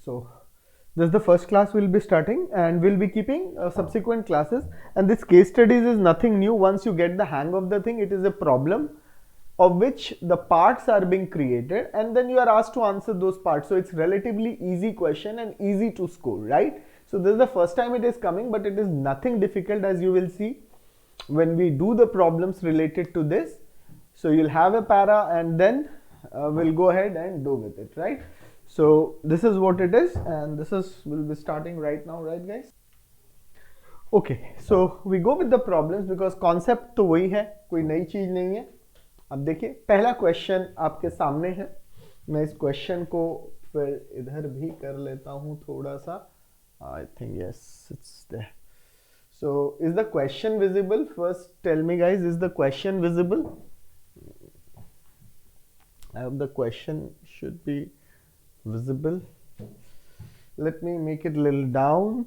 So this is the first class we'll be starting, and we'll be keeping subsequent classes. And this case studies is nothing new. Once you get the hang of the thing, it is a problem of which the parts are being created, and then you are asked to answer those parts. So it's relatively easy question and easy to score, right? So this is the first time it is coming, but it is nothing difficult, as you will see when we do the problems related to this. So you'll have a para, and then we'll go ahead and do with it, right? So this is what it is, and this is we'll be starting right now, right guys? Okay, so we go with the problems because concept तो वही है, कोई नई चीज नहीं है. अब देखिए पहला क्वेश्चन आपके सामने है. मैं इस क्वेश्चन को फिर इधर भी कर लेता हूं थोड़ा सा. I think yes it's there. So is the question visible? First tell me guys, is the question visible? I hope the question should be visible. Let me make it a little down.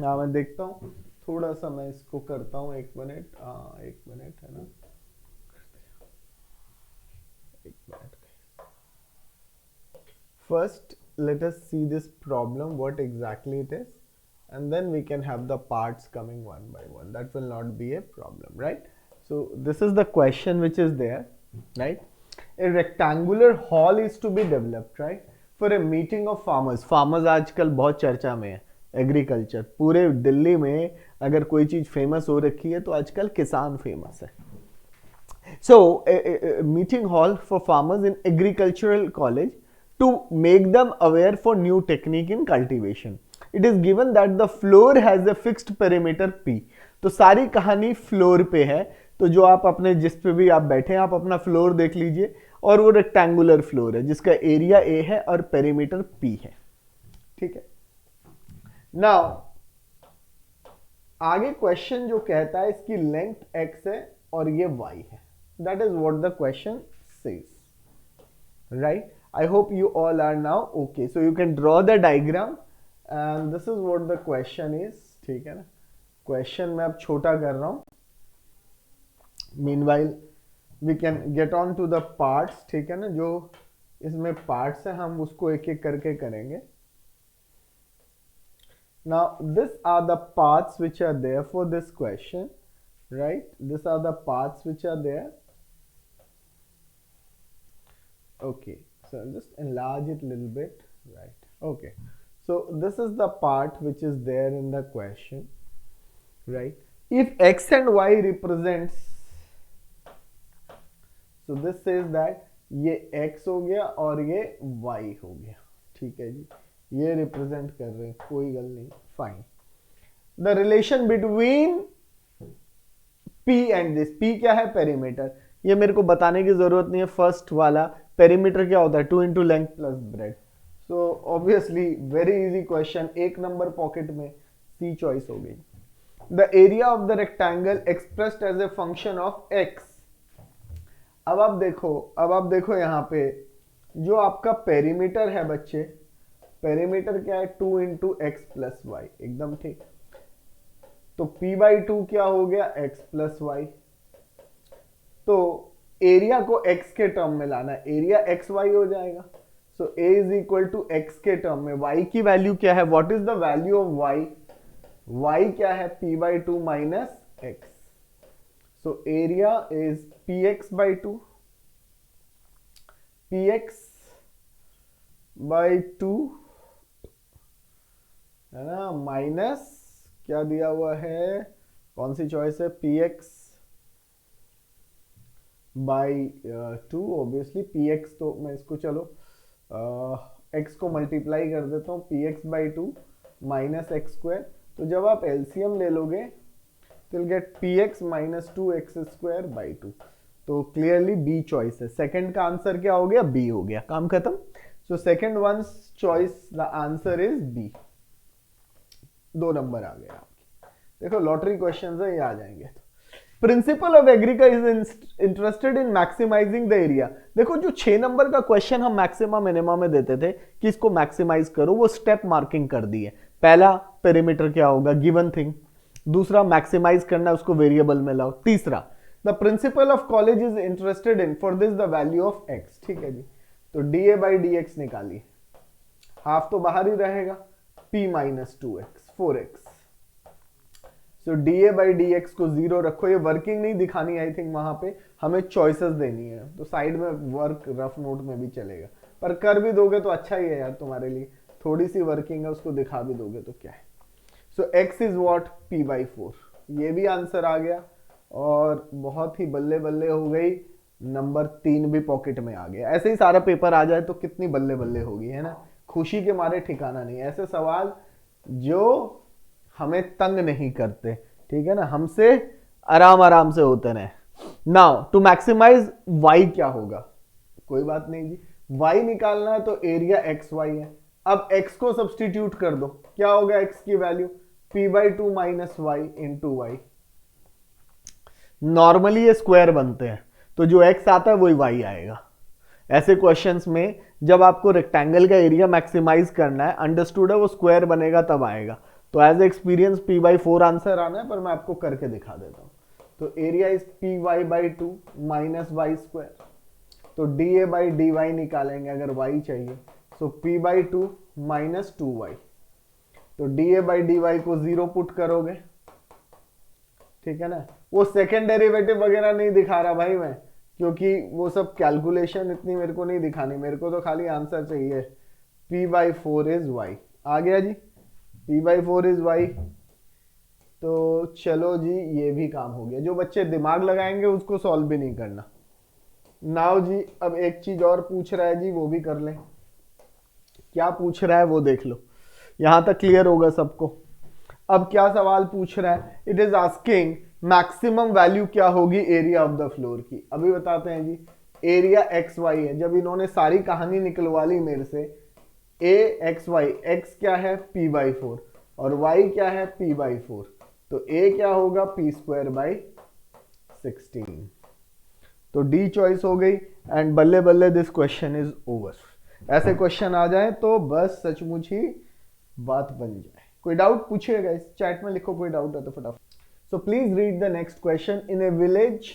now मैं देखता हूँ थोड़ा सा, मैं इसको करता हूँ. एक मिनट है ना, एक minute. First let us see this problem, what exactly it is, and then we can have the parts coming one by one. That will not be a problem, right? So this is the question which is there, right? A rectangular hall is to be developed, right, for a meeting of farmers. Farmers आजकल बहुत चर्चा में है. Agriculture पूरे दिल्ली में अगर कोई चीज फेमस हो रखी है तो आजकल किसान फेमस है. So a meeting hall for farmers in agricultural college to make them aware for new technique in cultivation. It is given that the floor has a fixed perimeter P. तो सारी कहानी फ्लोर पे है. तो जो आप अपने जिस पे भी आप बैठे हैं, आप अपना फ्लोर देख लीजिए, और वो रेक्टेंगुलर फ्लोर है जिसका एरिया A है और पेरीमीटर P है. ठीक है. नाउ आगे क्वेश्चन जो कहता है इसकी लेंथ x है और ये y है. That is what the question says, right? I hope you all are now okay. So you can draw the diagram, and this is what the question is. ठीक है ना. क्वेश्चन मैं अब छोटा कर रहा हूं. Meanwhile we can get on to the parts. ठीक है ना, जो इसमें parts है हम उसको एक एक करके करेंगे. Now these are the parts which are there for this question, right? These are the parts which are there. Okay, so I'll just enlarge it a little bit, right? Okay, so this is the part which is there in the question, right? If x and y represents, so this says that ये x हो गया और ये y हो गया. ठीक है जी, ये रिप्रेजेंट कर रहे हैं, कोई गल नहीं, fine. The relation between P and this. P क्या है? पेरीमीटर. ये मेरे को बताने की जरूरत नहीं है. फर्स्ट वाला पेरीमीटर क्या होता है? 2 into length plus breadth. So obviously very easy question. एक नंबर पॉकेट में, सी चॉइस हो गई. The area of the rectangle expressed as a function of x. अब आप देखो यहाँ पे जो आपका पेरीमीटर है बच्चे, पेरीमीटर क्या है? 2 इंटू एक्स प्लस वाई. एकदम ठीक. तो p/2 क्या हो गया? x plus y. तो एरिया को x के टर्म में लाना है, एरिया एक्स वाई हो जाएगा. So a is equal to x के टर्म में. y की वैल्यू क्या है? What is the value of y? y क्या है? p/2 minus x. So area is px/2, px/2 है ना, माइनस क्या दिया हुआ है? कौन सी चॉइस है? px/2. ऑब्वियसली px, तो मैं इसको चलो x को मल्टीप्लाई कर देता हूँ. px/2 minus x square. तो जब आप एलसीएम ले लोगे तो गेट px माइनस 2x²/2. तो क्लियरली बी चॉइस है. सेकंड का आंसर क्या हो गया? बी हो गया. काम खत्म. So second one's choice the answer is B. 2 number आ गए आपके. देखो लॉटरी क्वेश्चन है, ये आ जाएंगे. Principal of agriculture is interested in maximising the area. देखो जो 6 नंबर का क्वेश्चन हम मैक्सिमा मिनिमा में देते थे कि इसको मैक्सिमाइज करो, वो स्टेप मार्किंग कर दी है. पहला पेरीमीटर क्या होगा? Given thing. दूसरा मैक्सिमाइज करना, उसको वेरिएबल में लाओ. तीसरा the principle of college is interested in for this the value of x. ठीक है जी. तो dA/dx निकालिए. हाफ तो बाहर ही रहेगा, p minus 2x 4x। So dA by D x को 0 रखो। ये वर्किंग नहीं दिखानी, आई थिंक वहां पे हमें चॉइसेस देनी है, तो साइड में वर्क रफ नोट में भी चलेगा, पर कर भी दोगे तो अच्छा ही है यार तुम्हारे लिए, थोड़ी सी वर्किंग है उसको दिखा भी दोगे तो क्या है। सो x is what p by 4, ये भी आंसर आ गया और बहुत ही बल्ले बल्ले हो गई, नंबर 3 भी पॉकेट में आ गया। ऐसे ही सारा पेपर आ जाए तो कितनी बल्ले बल्ले होगी, है ना, खुशी के मारे ठिकाना नहीं। ऐसे सवाल जो हमें तंग नहीं करते, ठीक है ना, हमसे आराम आराम से होते रहे। नाउ टू मैक्सिमाइज y क्या होगा, कोई बात नहीं जी, y निकालना है तो एरिया एक्स वाई है। अब x को सब्सटीट्यूट कर दो, क्या होगा x की value p by 2 minus y into y. Normally ये स्क्वायर बनते हैं, तो जो x आता है वही y आएगा। ऐसे क्वेश्चंस में जब आपको रेक्टेंगल का एरिया मैक्सिमाइज करना है, अंडरस्टूड है, वो स्क्वायर बनेगा तब आएगा। तो as experience p by 4 answer आना है, पर मैं आपको करके दिखा देता हूं। तो area is P Y by 2 minus Y square, तो D A by D Y निकालेंगे अगर y चाहिए, सो p बाई 2 माइनस 2y, तो D A by D Y को 0 पुट करोगे, ठीक है ना। वो सेकेंड डेरिवेटिव वगैरह नहीं दिखा रहा भाई मैं, क्योंकि वो सब कैलकुलेशन इतनी मेरे को नहीं दिखानी, मेरे को तो खाली आंसर चाहिए। p बाई 4 इज y आ गया जी, p बाई 4 इज y। तो चलो जी, ये भी काम हो गया। जो बच्चे दिमाग लगाएंगे उसको सॉल्व भी नहीं करना। नाउ जी, अब एक चीज और पूछ रहा है जी, वो भी कर लें। क्या पूछ रहा है वो देख लो, यहां तक क्लियर होगा सबको। अब क्या सवाल पूछ रहा है, it is asking maximum value क्या होगी एरिया ऑफ द फ्लोर की। अभी बताते हैं जी, एरिया एक्स वाई है। जब इन्होंने सारी कहानी निकलवा ली मेरे से, ए एक्स वाई, एक्स क्या है p बाई 4 और y क्या है p बाई 4, तो a क्या होगा p स्क्वायर बाई 16। तो D चॉइस हो गई एंड बल्ले बल्ले दिस क्वेश्चन इज ओवर। ऐसे क्वेश्चन आ जाए तो बस सचमुच ही बात बन जाए। कोई डाउट पूछिएगा, इस चैट में लिखो कोई डाउट है तो फटाफट। So please read the next question. In a village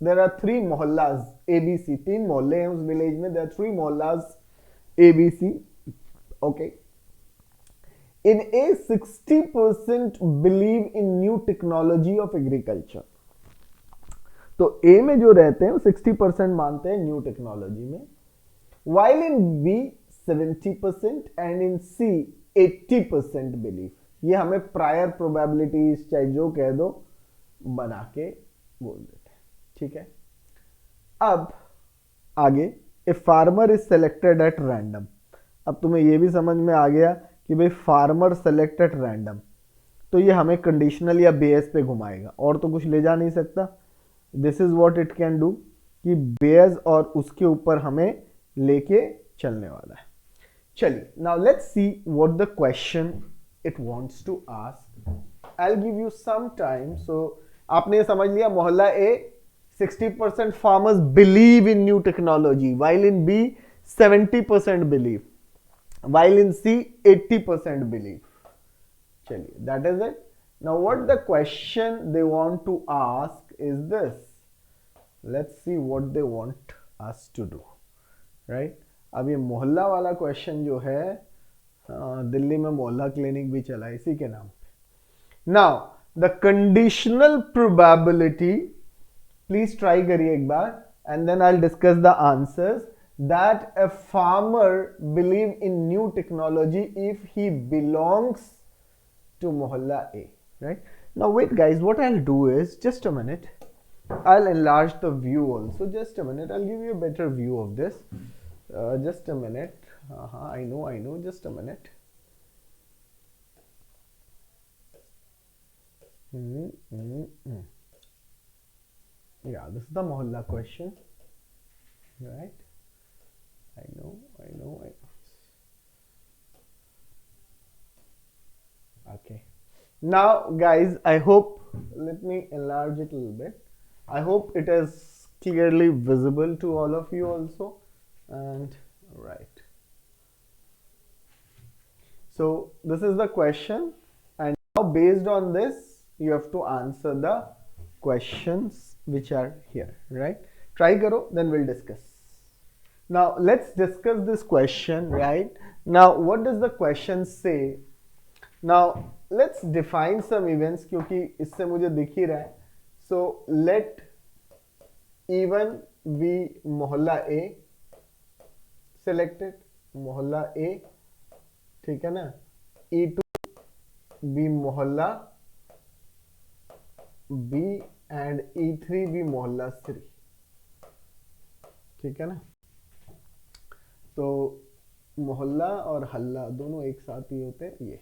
there are 3 mohallas ABC, 3 मोहल्ले हैं उस विलेज में, there are 3 mohallas ABC, okay. In a 60% believe in new technology of agriculture, तो A में जो रहते हैं वो 60% मानते हैं न्यू टेक्नोलॉजी में, while in B 70% and in C 80% believe। ये हमें प्रायर प्रोबेबिलिटीज चाहे जो कह दो बना के बोल देते हैं, ठीक है। अब आगे, a farmer is selected at random. अब तुम्हें ये भी समझ में आ गया कि भाई फार्मर सेलेक्ट एट रैंडम, तो ये हमें कंडीशनल या बेस पे घुमाएगा और तो कुछ ले जा नहीं सकता। This is what it can do, कि बेस और उसके ऊपर हमें लेके चलने वाला है। चलिए, now let's see what the question it wants to ask. I will give you some time. So आपने समझ लिया, मोहल्ला A 60% farmers believe in new technology, while in B 70% believe, while in C 80% believe। चलिए, that is it। Now what the question they want to ask is this, let's see what they want us to do, right। अब ये मोहल्ला वाला question जो है, दिल्ली में मोहल्ला clinic भी चला इसी के नाम पे। Now the conditional probability, please try करिए एक बार and then I will discuss the answers. That a farmer believe in new technology if he belongs to mohalla A, right? Now wait guys, what I'll do is, just a minute, I'll enlarge the view also, just a minute, I'll give you a better view of this, just a minute. I know, just a minute. Yeah, this is the mohalla question, right? I know. Okay. Now, guys, I hope, let me enlarge it a little bit. I hope it is clearly visible to all of you also. And, right. So, this is the question. And now, based on this, you have to answer the questions which are here, right? Try karo, then we'll discuss. Now let's discuss this question, right? Now what does the question say? Now let's define some events, क्योंकि इससे मुझे दिख ही रहा है. So let E1 be मोहल्ला A selected, मोहल्ला A, ठीक है ना. E2 be मोहल्ला B and E3 भी मोहल्ला C, ठीक है ना. तो मोहल्ला और हल्ला दोनों एक साथ ही होते हैं ये.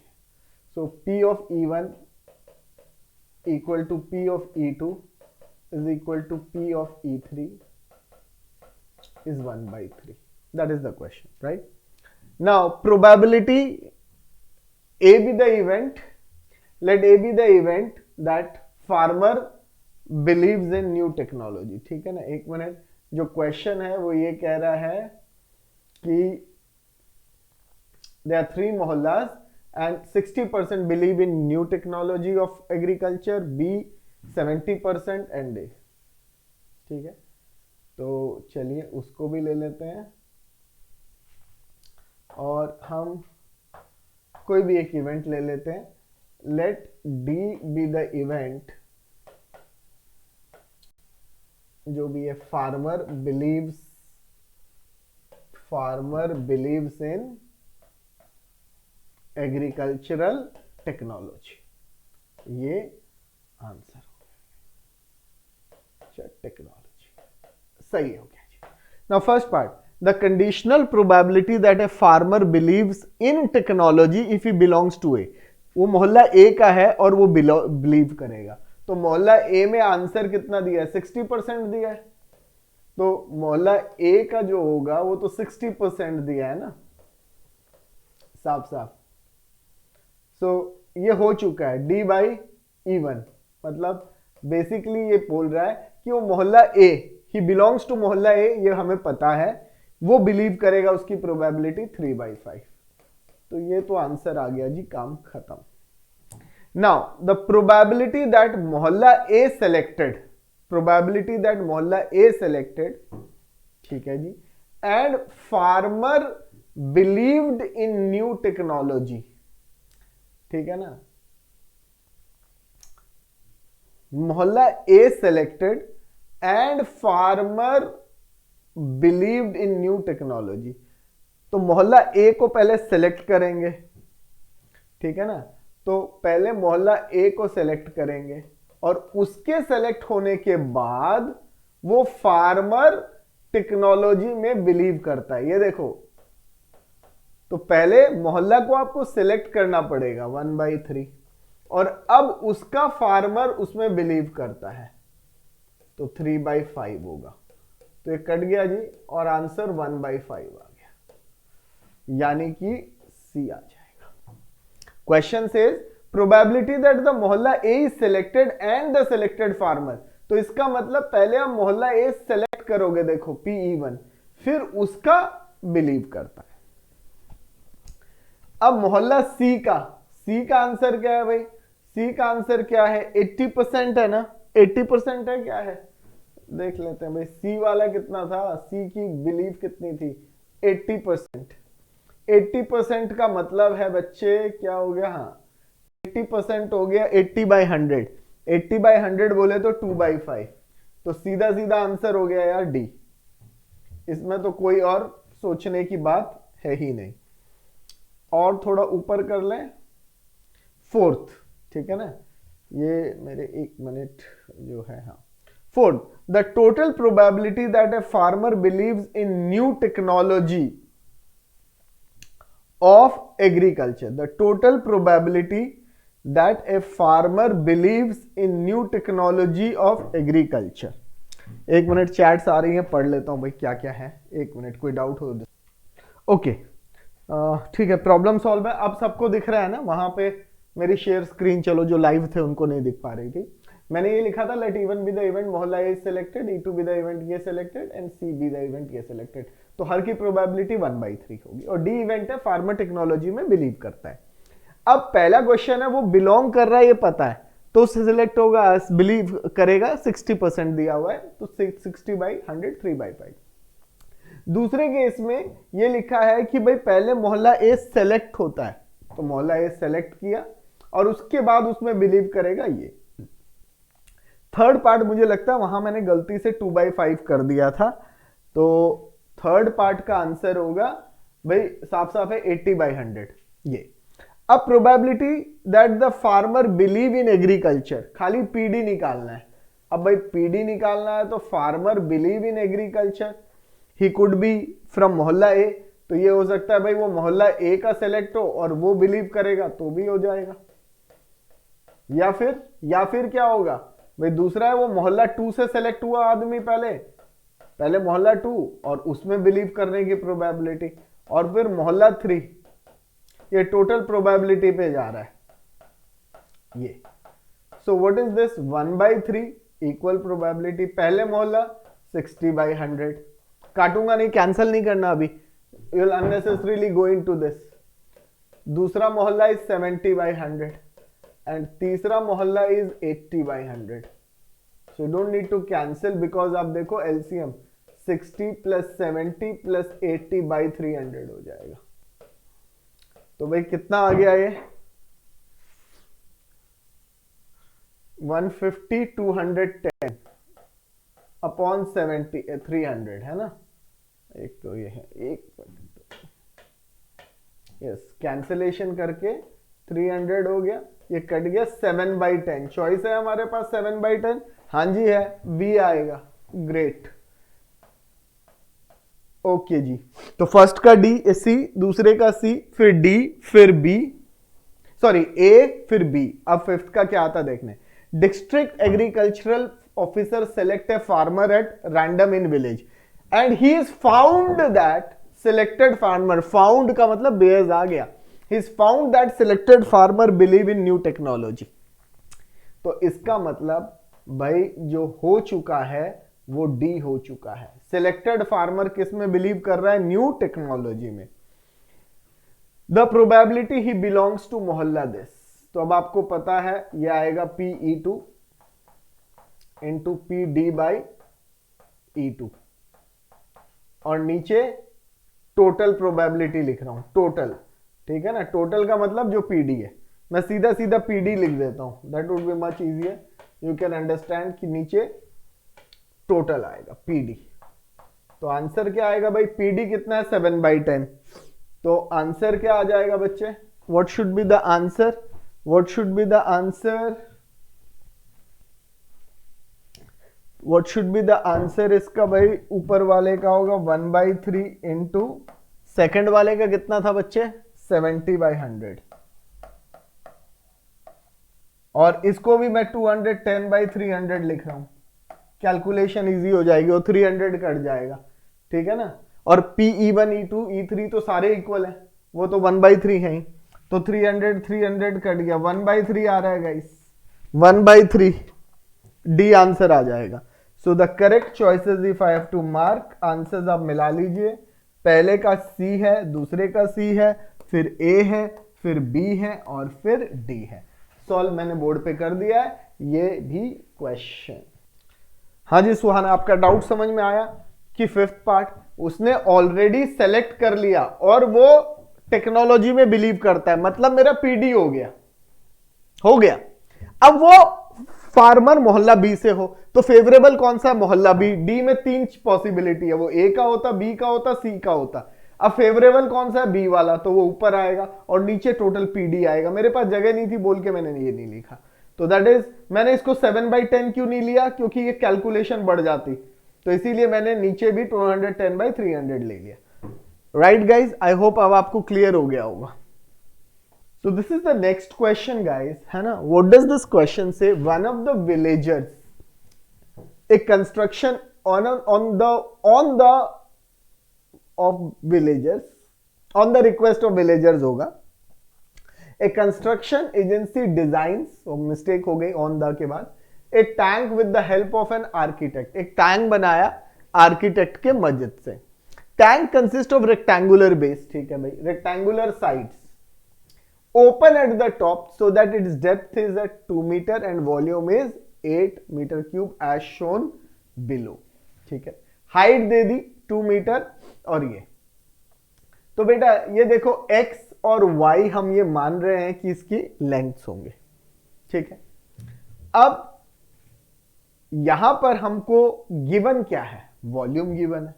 सो P of E1 equal to P of E2 is equal to P of E3 is 1/3. That is the question, right? Now probability, A be the event, let A be the event that farmer believes in new technology. ठीक है ना. एक minute, जो question है वो ये कह रहा है कि there are 3 mohallas and 60% believe in new technology of agriculture, B 70% and A. ठीक है, तो चलिए उसको भी ले लेते हैं और हम कोई भी एक इवेंट ले लेते हैं. Let D be the event जो भी है farmer believes in agricultural technology. ये आंसर हो गया. टेक्नोलॉजी सही हो गया जी. Now first part, the conditional probability that a farmer believes in technology if he belongs to A. वो मोहल्ला ए का है और वो बिलीव करेगा. तो मोहल्ला ए में आंसर कितना दिया है? 60% दिया है. तो मोहल्ला ए का जो होगा वो तो 60% दिया है ना, साफ साफ. सो ये हो चुका है D/E1. मतलब बेसिकली ये बोल रहा है कि वो मोहल्ला ए, ही बिलोंग्स टू मोहल्ला ए, ये हमें पता है, वो बिलीव करेगा. उसकी प्रोबेबिलिटी 3/5. तो ये तो आंसर आ गया जी, काम खत्म. नाउ द प्रोबेबिलिटी दैट मोहल्ला ए सेलेक्टेड, प्रोबेबिलिटी दैट मोहल्ला ए सेलेक्टेड, ठीक है जी, and farmer believed in new technology. ठीक है ना. मोहल्ला A selected and farmer believed in new technology. तो मोहल्ला ए को पहले सेलेक्ट करेंगे, ठीक है ना. तो पहले मोहल्ला ए को सेलेक्ट करेंगे और उसके सेलेक्ट होने के बाद वो फार्मर टेक्नोलॉजी में बिलीव करता है. ये देखो, तो पहले मोहल्ला को आपको सिलेक्ट करना पड़ेगा 1/3 और अब उसका फार्मर उसमें बिलीव करता है तो 3/5 होगा. तो ये कट गया जी और आंसर 1/5 आ गया, यानी कि सी आ जाएगा. Question says probability that the मोहल्ला A is selected and the selected farmer. तो इसका मतलब पहले आप मोहल्ला ए सेलेक्ट करोगे, देखो PE1, फिर उसका बिलीव करता है. अब मोहल्ला सी का आंसर क्या है भाई? सी का आंसर क्या है? 80% है ना. 80% है, क्या है देख लेते हैं भाई. सी वाला कितना था? सी की बिलीव कितनी थी? 80%. 80% का मतलब है बच्चे क्या हो गया? हाँ, 80% हो गया 80/100. 80/100 बोले तो 2/5. तो सीधा सीधा आंसर हो गया यार डी. इसमें तो कोई और सोचने की बात है ही नहीं. और थोड़ा ऊपर कर लें, 4th, ठीक है ना. ये मेरे 1 मिनट जो है, हाँ. 4th, the total probability that a farmer believes in new technology of agriculture. The total probability that a farmer believes in new technology of agriculture. 1 minute, chats आ रही हैं, पढ़ लेता हूं भाई क्या क्या है. 1 मिनट, कोई डाउट हो? ओके, ठीक है, प्रॉब्लम सॉल्व है. अब सबको दिख रहा है ना वहां पे? मेरी शेयर स्क्रीन, चलो जो लाइव थे उनको नहीं दिख पा रही थी. मैंने ये लिखा था late E1 B the event मोहल्ला A selected, E2 be the event ये selected and C be the event ये सिलेक्टेड. तो हर की प्रोबेबिलिटी 1/3 होगी. और D इवेंट है, फार्मर टेक्नोलॉजी में बिलीव करता है. अब पहला क्वेश्चन है वो बिलोंग कर रहा है, ये पता है, तो उससे सिलेक्ट होगा, बिलीव करेगा. 60% दिया हुआ है, तो 60/100 3/5. दूसरे केस में ये लिखा है कि भाई पहले मोहल्ला ए सेलेक्ट होता है, तो मोहल्ला ए सेलेक्ट किया और उसके बाद उसमें बिलीव करेगा ये। थर्ड पार्ट मुझे लगता है वहां मैंने गलती से 2/5 कर दिया था, तो थर्ड पार्ट का आंसर होगा भाई साफ साफ है 80/100 ये। अब probability that the farmer believe in agriculture, खाली पीडी निकालना है। अब भाई पीडी निकालना है तो farmer believe in agriculture, he could be from मोहल्ला ए, तो ये हो सकता है भाई वो मोहल्ला ए का सेलेक्ट हो और वो बिलीव करेगा तो भी हो जाएगा। या फिर क्या होगा भाई, दूसरा है वो मोहल्ला 2 से सेलेक्ट हुआ आदमी, पहले मोहल्ला 2 और उसमें बिलीव करने की प्रोबेबिलिटी, और फिर मोहल्ला 3, ये टोटल प्रोबेबिलिटी पे जा रहा है ये। So what is this, 1/3 equal probability. पहले मोहल्ला 60/100, काटूंगा नहीं, कैंसिल नहीं करना अभी, you will unnecessarily go into this. दूसरा मोहल्ला इज 70/100 एंड तीसरा मोहल्ला is 80/100। So you don't need to cancel because आप देखो एलसीएम 60 + 70 + 80/300 हो जाएगा। तो भाई कितना आ गया ये, 150 210 अपॉन 70 300 है ना। एक तो ये है, एक यस कैंसिलेशन करके 300 हो गया, ये कट गया 7/10। चॉइस है हमारे पास 7/10, हाँ जी है, बी आएगा। ग्रेट, ओके जी। तो फर्स्ट का डी सी, दूसरे का सी, फिर डी, फिर बी, सॉरी ए फिर बी। अब फिफ्थ का क्या आता देखने, district agricultural officer select a farmer at random in village and he is found that selected farmer, found का मतलब बेस आ गया, he is found that selected farmer believe in new technology. तो इसका मतलब भाई जो हो चुका है वो डी हो चुका है। सिलेक्टेड फार्मर किस में बिलीव कर रहा है, न्यू टेक्नोलॉजी में। द प्रोबेबिलिटी ही बिलोंग्स टू मोहल्ला दिस, तो अब आपको पता है ये आएगा PE2 इंटू PD/E2 और नीचे टोटल प्रोबेबिलिटी लिख रहा हूं, टोटल, ठीक है ना। टोटल का मतलब जो PD है, मैं सीधा सीधा PD लिख देता हूं, that would be much easier, you can understand कि नीचे टोटल आएगा PD। तो आंसर क्या आएगा भाई, PD कितना है 7/10, तो आंसर क्या आ जाएगा बच्चे, what should be the answer, what should be the answer, what should be the answer इसका भाई, ऊपर वाले का होगा 1/3 इंटू सेकेंड वाले का कितना था बच्चे 70/100 और इसको भी मैं 210/300 लिख रहा हूं, कैलकुलेशन इजी हो जाएगी और 300 कट जाएगा, ठीक है ना। और PE1 E2 E3 तो सारे इक्वल है, वो तो 1/3 है ही, तो 300 कट गया, 1/3 आ रहा है गाइस, 1/3 डी आंसर आ जाएगा। So the correct choices if I have to mark, answers आप मिला लीजिए, पहले का सी है, दूसरे का सी है, फिर ए है, फिर बी है और फिर डी है। सॉल्व मैंने बोर्ड पे कर दिया है ये भी क्वेश्चन। हाँ जी सुहाना, आपका डाउट समझ में आया कि फिफ्थ पार्ट उसने ऑलरेडी सेलेक्ट कर लिया और वो टेक्नोलॉजी में बिलीव करता है, मतलब मेरा PD हो गया। अब वो फार्मर मोहल्ला बी से हो तो फेवरेबल कौन सा है, मोहल्ला बी। डी में 3 पॉसिबिलिटी है, वो ए का होता, बी का होता, सी का होता। अब फेवरेबल कौन सा है, बी वाला, तो वो ऊपर आएगा और नीचे टोटल PD आएगा। मेरे पास जगह नहीं थी बोल के मैंने ये नहीं लिखा, तो दैट इज मैंने इसको 7/10 क्यों नहीं लिया, क्योंकि ये कैलकुलेशन बढ़ जाती, तो इसीलिए मैंने नीचे भी 210/300 ले लिया। राइट गाइज, आई होप अब आपको क्लियर हो गया होगा। So this is the next question guys, है ना। What does this question say? One of the villagers, a construction on the request of villagers होगा, a construction agency designs, so mistake हो गई on the के बाद, a tank with the help of an architect, एक tank बनाया architect के मदद से। Tank consist of rectangular base, ठीक है भाई, rectangular sides, open at the top so that its depth is at 2 meter and volume is 8 meter cube as shown below, ठीक है। हाइट दे दी 2 मीटर और ये। तो बेटा ये देखो x और y हम ये मान रहे हैं कि इसकी लेंथ्स होंगे, ठीक है। अब यहां पर हमको गिवन क्या है, वॉल्यूम गिवन है।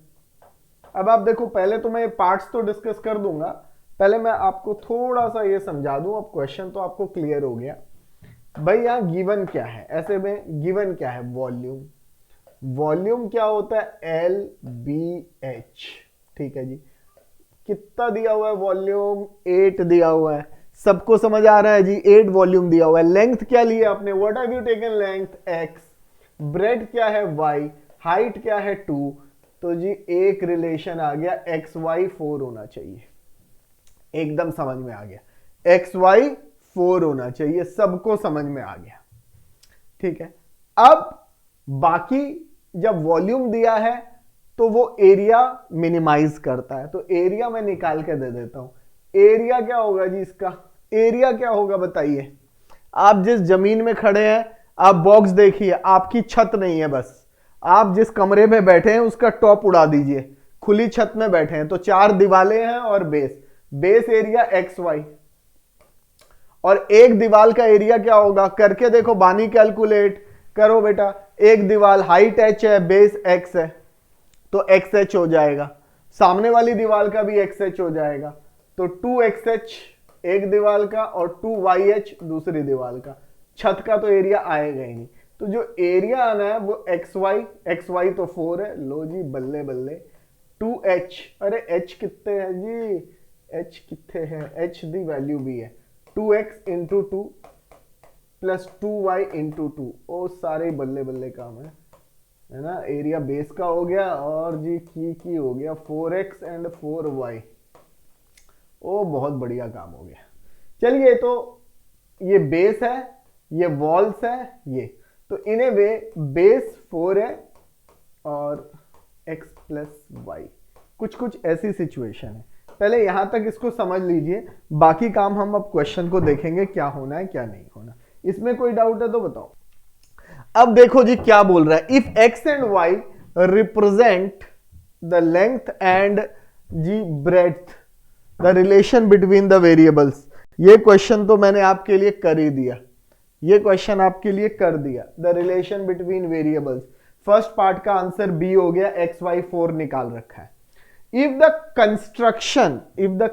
अब आप देखो, पहले तो मैं ये पार्ट्स तो डिस्कस कर दूंगा, पहले मैं आपको थोड़ा सा ये समझा दूं, अब क्वेश्चन तो आपको क्लियर हो गया। भाई यहां गिवन क्या है, ऐसे में गिवन क्या है, वॉल्यूम। वॉल्यूम क्या होता है, LBH, ठीक है जी। कितना दिया हुआ है वॉल्यूम, 8 दिया हुआ है, सबको समझ आ रहा है जी, 8 वॉल्यूम दिया हुआ है। लेंथ क्या लिया आपने, what have you taken, length x, bread क्या है y, हाइट क्या है 2, तो जी एक रिलेशन आ गया, XY 4 होना चाहिए, एकदम समझ में आ गया, XY 4 होना चाहिए, सबको समझ में आ गया, ठीक है। अब बाकी जब वॉल्यूम दिया है तो वो एरिया मिनिमाइज करता है, तो एरिया मैं निकाल के दे देता हूं। एरिया क्या होगा जी इसका, एरिया क्या होगा बताइए। आप जिस जमीन में खड़े हैं, आप बॉक्स देखिए, आपकी छत नहीं है, बस आप जिस कमरे में बैठे हैं उसका टॉप उड़ा दीजिए, खुली छत में बैठे हैं, तो 4 दीवारें हैं और बेस एरिया XY, और एक दीवार का एरिया क्या होगा, करके देखो बानी, कैलकुलेट करो बेटा। एक दीवार हाइट h है, बेस x है, तो XH हो जाएगा, सामने वाली दीवार का भी XH हो जाएगा, तो 2XH एक दीवार का और 2YH दूसरी दीवार का। छत का तो एरिया आएगा ही नहीं, तो जो एरिया आना है वो XY तो 4 है, लो जी बल्ले बल्ले। 2H, अरे H कितने है जी, H कितने है, H दी वैल्यू भी है 2x into 2 plus 2y into 2, ओ सारे बल्ले बल्ले काम है ना। एरिया बेस का हो गया और जी की हो गया 4x एंड 4y, ओ बहुत बढ़िया काम हो गया। चलिए, तो ये बेस है, ये वॉल्स है, ये तो इन्हें वे बेस 4 है और x प्लस वाई, कुछ ऐसी सिचुएशन है। पहले यहां तक इसको समझ लीजिए, बाकी काम हम अब क्वेश्चन को देखेंगे क्या होना है क्या नहीं होना। इसमें कोई डाउट है तो बताओ। अब देखो जी क्या बोल रहा है, if x and y represent the length and जी breadth, the relation between the variables. ये क्वेश्चन तो मैंने आपके लिए कर ही दिया, ये क्वेश्चन आपके लिए कर दिया, the relation between variables. First part का आंसर बी हो गया, XY 4 निकाल रखा है। If the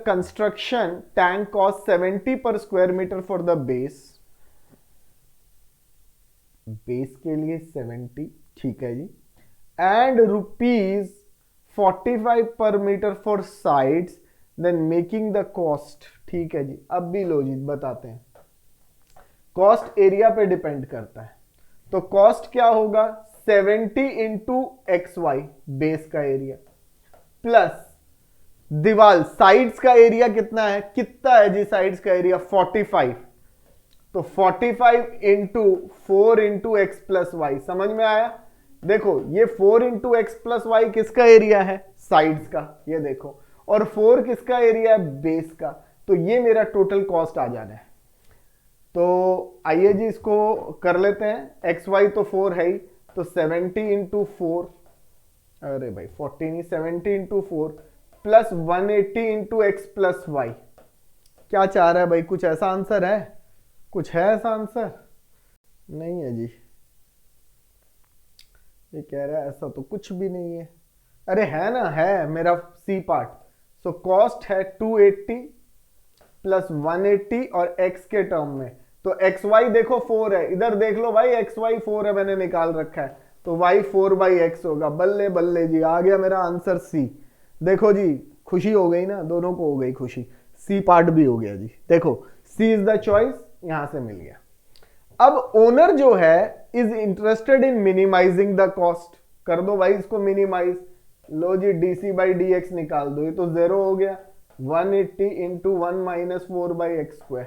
construction tank cost 70 पर square metre for the base के लिए 70, ठीक है जी, एंड रुपीज 45 पर metre for sides, then making the cost, ठीक है जी। अब भी लो जी बताते हैं, कॉस्ट एरिया पे डिपेंड करता है, तो कॉस्ट क्या होगा 70 इंटू XY बेस का एरिया प्लस दीवार साइड्स का एरिया कितना है जी, साइड्स का एरिया 45, तो 45 into 4 into x plus y, समझ में आया। देखो ये 4 इंटू एक्स प्लस वाई किसका एरिया है, साइड्स का, ये देखो, और 4 किसका एरिया है, बेस का, तो ये मेरा टोटल कॉस्ट आ जाना है। तो आइए जी इसको कर लेते हैं, एक्स वाई तो 4 है ही, तो 70 इंटू 4, अरे भाई 40 नहीं, 70 into 4 plus 180 into x plus y. क्या चाह रहा है भाई, कुछ ऐसा आंसर है, कुछ है ऐसा आंसर? नहीं है जी, ये कह रहा है ऐसा तो कुछ भी नहीं है। अरे है ना, है मेरा सी पार्ट। सो कॉस्ट है 280 प्लस 180 और x के टर्म में, तो एक्स वाई देखो 4 है, इधर देख लो भाई एक्स वाई 4 है, मैंने निकाल रखा है, तो y 4/x होगा। बल्ले बल्ले जी, आ गया मेरा आंसर सी। देखो जी खुशी हो गई ना, दोनों को हो गई खुशी, सी पार्ट भी हो गया जी। देखो सी इज द चॉइस, यहां से मिल गया। अब ओनर जो है is interested in minimising the cost, कर दो भाई इसको मिनिमाइज, लो जी dc/dx निकाल दो, ये तो 0 हो गया, 180 इंटू 1 माइनस 4/x²,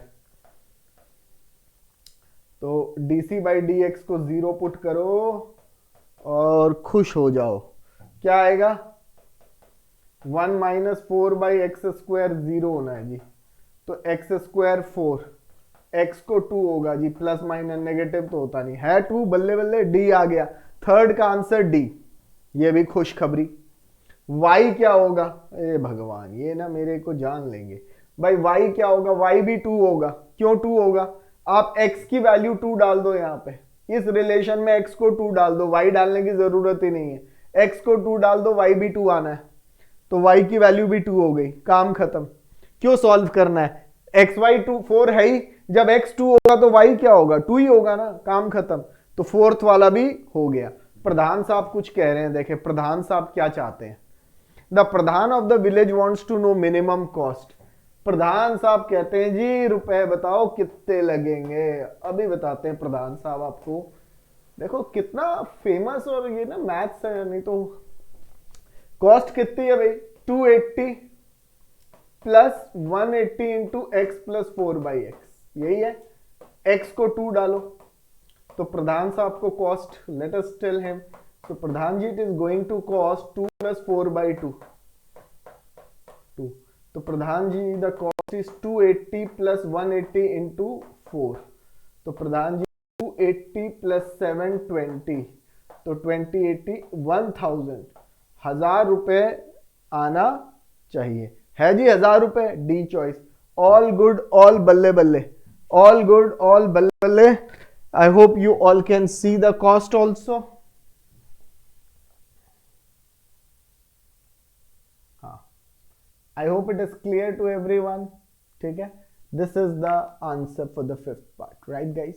तो dc/dx को 0 पुट करो और खुश हो जाओ, क्या आएगा 1 माइनस 4/x² 0 होना है जी, तो x² 4, x को 2 होगा जी, प्लस माइनस नेगेटिव तो होता नहीं है 2, बल्ले बल्ले डी आ गया। थर्ड का आंसर डी, ये भी खुशखबरी। y क्या होगा, ए भगवान ये ना मेरे को जान लेंगे भाई, y क्या होगा, y भी 2 होगा। क्यों 2 होगा, आप x की वैल्यू 2 डाल दो यहाँ पे, इस रिलेशन में x को 2 डाल दो, y डालने की जरूरत ही नहीं है, x को 2 डाल दो, y भी 2 आना है, तो y की वैल्यू भी 2 हो गई, काम खत्म। क्यों सॉल्व करना है, एक्स वाई 2 4 है ही, जब x 2 होगा तो y क्या होगा, 2 ही होगा ना, काम खत्म। तो फोर्थ वाला भी हो गया। प्रधान साहब कुछ कह रहे हैं, देखें प्रधान साहब क्या चाहते हैं। The pradhan of the village wants to know minimum cost. प्रधान साहब कहते हैं जी रुपए बताओ कितने लगेंगे, अभी बताते हैं प्रधान साहब आपको। देखो कितना फेमस और ये ना मैथ्स है, नहीं तो कॉस्ट कितनी है भाई, 280 plus 180 into x plus 4/x, यही है। x को 2 डालो तो प्रधान साहब को cost, let us tell him, तो pradhan ji it is going to cost 2 plus 4/2 2, तो pradhan ji the cost is 280 plus 180 into 4, तो प्रधान जी 280 प्लस 720, तो 2080 1000, 1000 रुपए आना चाहिए, है जी 1000 रुपए, D choice. All good all बल्ले बल्ले, ऑल गुड ऑल बल्ले बल्ले। I hope you all can see the cost also. हाँ, I hope it is clear to everyone, ठीक है। This is the answer for the 5th part, right guys.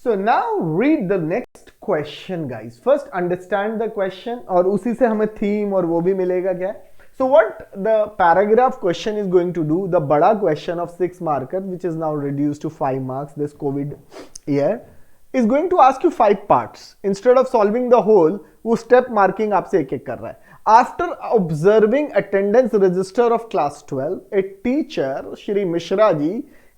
So now read the next question guys. First understand the question और उसी से हमें theme और वो भी मिलेगा क्या। So what the paragraph question is going to do, the बड़ा question of 6 marker which is now reduced to 5 marks this COVID year is going to ask you 5 parts. Instead of solving the whole, वो step marking आपसे एक एक कर रहा है। After observing attendance register of class 12, a teacher, Shri Mishra ji,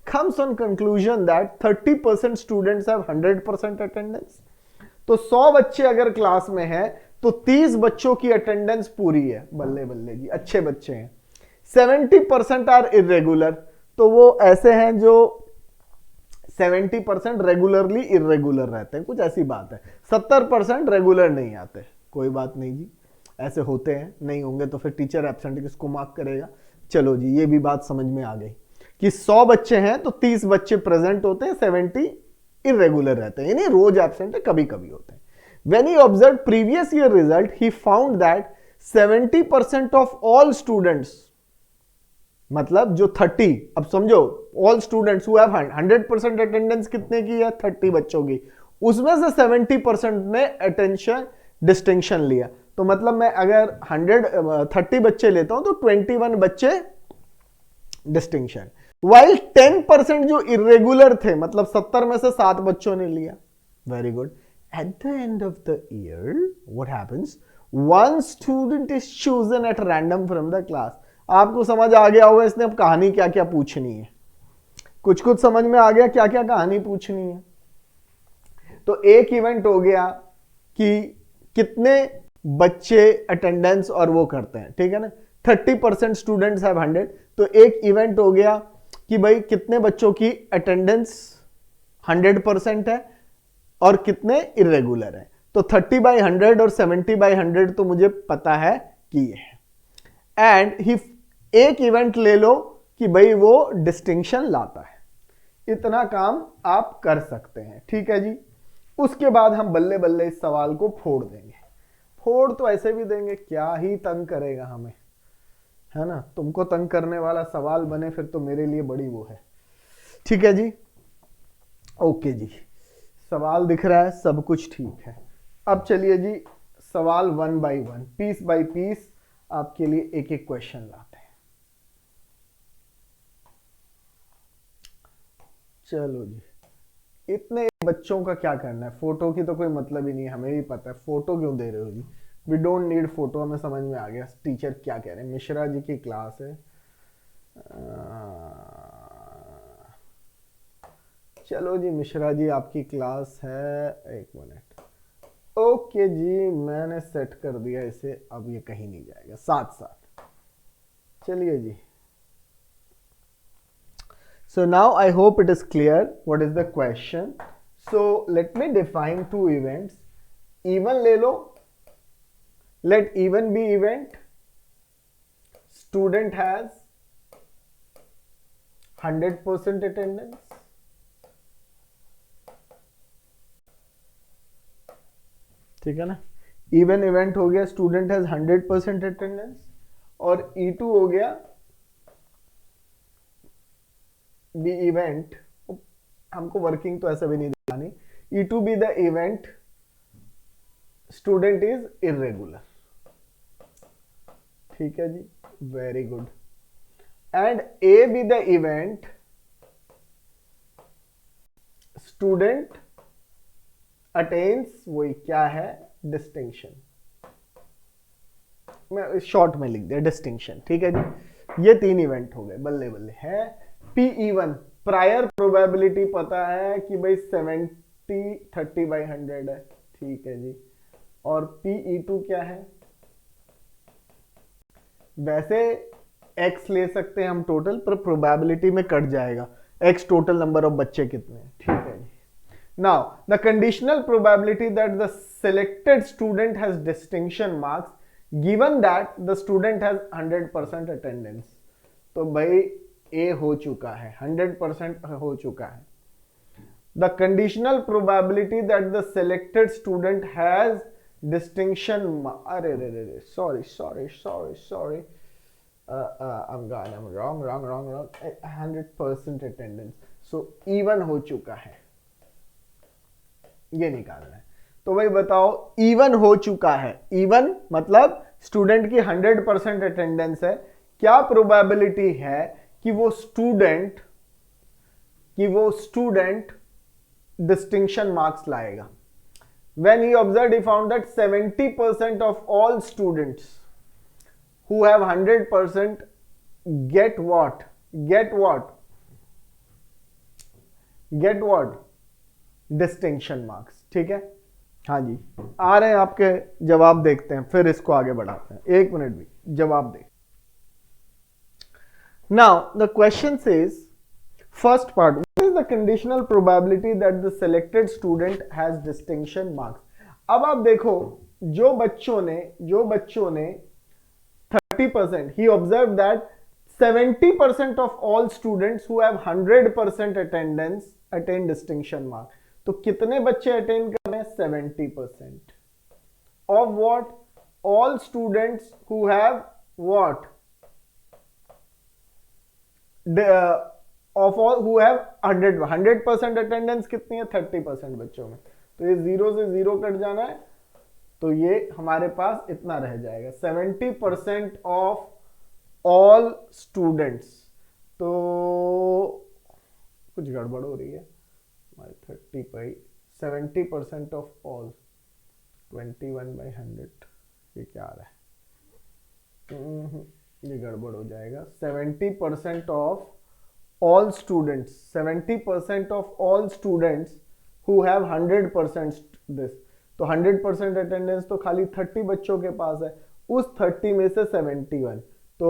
comes on conclusion that 30% students have 100% attendance। तो 100 बच्चे अगर क्लास में हैं तो 30 बच्चों की अटेंडेंस पूरी है, बल्ले बल्ले जी अच्छे बच्चे हैं। 70% आर इरेगुलर, तो वो ऐसे हैं जो 70% रेगुलरली इरेगुलर रहते हैं, कुछ ऐसी बात है। 70% रेगुलर नहीं आते, कोई बात नहीं जी, ऐसे होते हैं, नहीं होंगे तो फिर टीचर एब्सेंट किसको मार्क करेगा। चलो जी ये भी बात समझ में आ गई कि 100 बच्चे हैं तो 30 बच्चे प्रेजेंट होते हैं, 70 इरेगुलर रहते हैं, यानी रोज एब्सेंट है, कभी कभी होते हैं। When he observed previous year result, he found that 70% of all students, मतलब जो 30, अब समझो all students who have 100% attendance कितने की है, 30 बच्चों की, उसमें से 70% ने अटेंशन डिस्टिंक्शन लिया। तो मतलब मैं अगर 30 बच्चे लेता हूं तो 21 बच्चे डिस्टिंक्शन, वाइल 10% जो इरेगुलर थे, मतलब 70 में से 7 बच्चों ने लिया। Very good. At the end of the year, what happens? One student is chosen at random from the class. आपको समझ आ गया होगा इसने अब कहानी क्या क्या पूछनी है, कुछ कुछ समझ में आ गया क्या क्या कहानी पूछनी है। तो एक इवेंट हो गया कि कितने बच्चे अटेंडेंस और वो करते हैं, ठीक है ना, 30% स्टूडेंट्स हैव 100, तो एक इवेंट हो गया कि भाई कितने बच्चों की अटेंडेंस 100% है और कितने इरेगुलर है। तो 30/100 और 70/100 तो मुझे पता है कि ये है। एंड ही एक इवेंट ले लो कि भाई वो डिस्टिंक्शन लाता है, इतना काम आप कर सकते हैं, ठीक है जी। उसके बाद हम बल्ले बल्ले इस सवाल को फोड़ देंगे, फोड़ तो ऐसे भी देंगे, क्या ही तंग करेगा हमें, है ना। तुमको तंग करने वाला सवाल बने फिर तो मेरे लिए बड़ी वो है, ठीक है जी। ओके जी, सवाल दिख रहा है, सब कुछ ठीक है। अब चलिए जी सवाल 1 by 1, पीस बाय पीस आपके लिए एक एक क्वेश्चन लाते हैं। चलो जी, इतने बच्चों का क्या करना है, फोटो की तो कोई मतलब ही नहीं है, हमें भी पता है, फोटो क्यों दे रहे हो जी, वी डोंट नीड फोटो, हमें समझ में आ गया टीचर क्या कह रहे हैं। मिश्रा जी की क्लास है, चलो जी मिश्रा जी आपकी क्लास है, एक मिनट, ओके जी मैंने सेट कर दिया इसे, अब ये कहीं नहीं जाएगा, साथ साथ चलिए जी। So now I hope it is clear what is the question. So let me define two events. Even ले लो Let even be event. Student has 100% attendance. ठीक है ना, इवन इवेंट हो गया स्टूडेंट हैज 100% अटेंडेंस, और E2 हो गया the event, हमको वर्किंग तो ऐसा भी नहीं दिखानी, E2 be the event student is irregular. ठीक है जी, very good. And A be the event student attends, वही क्या है, डिस्टिंक्शन। मैं शॉर्ट में लिख दिया डिस्टिंक्शन। ठीक है जी, ये 3 इवेंट हो गए, बल्ले बल्ले है। PE1 प्रायर प्रोबेबिलिटी पता है कि भाई 70 30/100 है। ठीक है जी, और PE2 क्या है, वैसे x ले सकते हैं हम टोटल, पर प्रोबेबिलिटी में कट जाएगा x टोटल नंबर ऑफ बच्चे कितने हैं। ठीक है जी, now the conditional probability that the selected student has distinction marks given that the student has 100% attendance। तो भाई A हो चुका है, 100% हो चुका है। The conditional probability that the selected student has distinction, अरे रे रे रे, sorry, I'm wrong, 100% attendance, so even हो चुका है, ये निकालना है। तो भाई बताओ, इवन हो चुका है, इवन मतलब स्टूडेंट की 100% अटेंडेंस है, क्या प्रोबेबिलिटी है कि वो स्टूडेंट डिस्टिंक्शन मार्क्स लाएगा। When he observed, he found that 70% of all students who have 100% get what? Distinction marks. ठीक है, हाँ जी, आ रहे हैं आपके जवाब, देखते हैं फिर इसको आगे बढ़ाते हैं। 1 मिनट भी, जवाब दे। Now the question says, first part, what is the conditional probability that the selected student has distinction marks. अब आप देखो, जो बच्चों ने 30%, he observed that 70% of all students who have 100% attendance attain distinction mark। तो कितने बच्चे अटेन कर रहे हैं? 70% of what? All students who have what? Of all who have 100% attendance कितनी है? 30% बच्चों में। तो ये 0 से 0 कट जाना है, तो ये हमारे पास इतना रह जाएगा, 70% ऑफ ऑल स्टूडेंट्स। तो कुछ गड़बड़ हो रही है, 70% ऑफ ऑल, 21/100, ये क्या आ रहा है, ये गड़बड़ हो जाएगा। 70% of all students, 70% of all students who have 100% this, तो 100% अटेंडेंस तो खाली 30 बच्चों के पास है, उस 30 में से 71, तो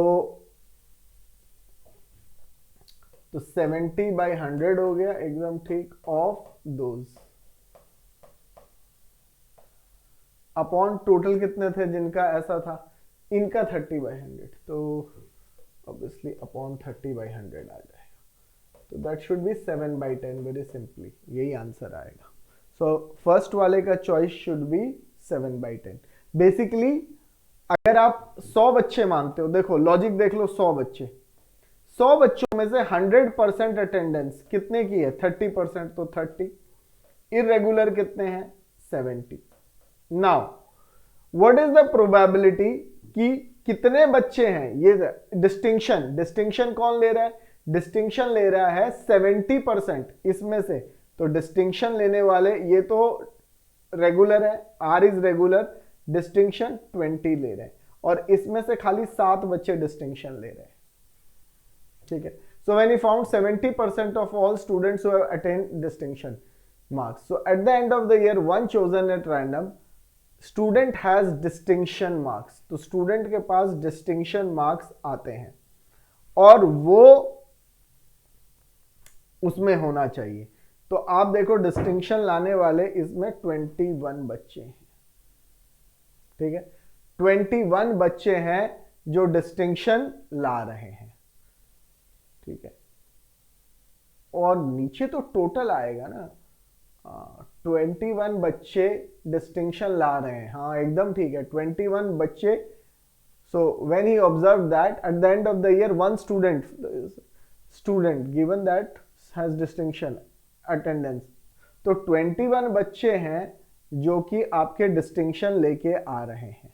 70/100 हो गया, एकदम ठीक, ऑफ दोज, अपॉन टोटल कितने थे जिनका ऐसा था, इनका 30/100, तो ऑब्वियसली अपॉन 30/100 आ जाएगा, तो that should be 7/10, very simply यही आंसर आएगा। सो फर्स्ट वाले का चॉइस शुड बी 7/10। बेसिकली अगर आप 100 बच्चे मांगते हो, देखो लॉजिक देख लो, 100 बच्चों में से 100% अटेंडेंस कितने की है? 30%, तो 30, इरेगुलर कितने हैं? 70। Now what is the probability कि कितने बच्चे हैं, ये डिस्टिंक्शन कौन ले रहा है? डिस्टिंक्शन ले रहा है 70% इसमें से, तो डिस्टिंक्शन लेने वाले, ये तो रेगुलर है, R इज रेगुलर, डिस्टिंक्शन 20 ले रहे हैं, और इसमें से खाली 7 बच्चे डिस्टिंक्शन ले रहे हैं। ठीक है, so when he found 70% of all students who have attend distinction marks, so at the end of the year one chosen at random student has distinction marks, तो स्टूडेंट के पास डिस्टिंक्शन मार्क्स आते हैं और वो उसमें होना चाहिए। तो आप देखो डिस्टिंक्शन लाने वाले इसमें 21 बच्चे हैं। ठीक है, 21 बच्चे हैं जो डिस्टिंक्शन ला रहे हैं, ठीक है। और नीचे तो टोटल आएगा ना, 21 बच्चे डिस्टिंक्शन ला रहे हैं, हाँ एकदम ठीक है, 21 बच्चे। So when he observe that at the end of the year one student given that has distinction attendance, तो 21 बच्चे हैं जो कि आपके डिस्टिंक्शन लेके आ रहे हैं,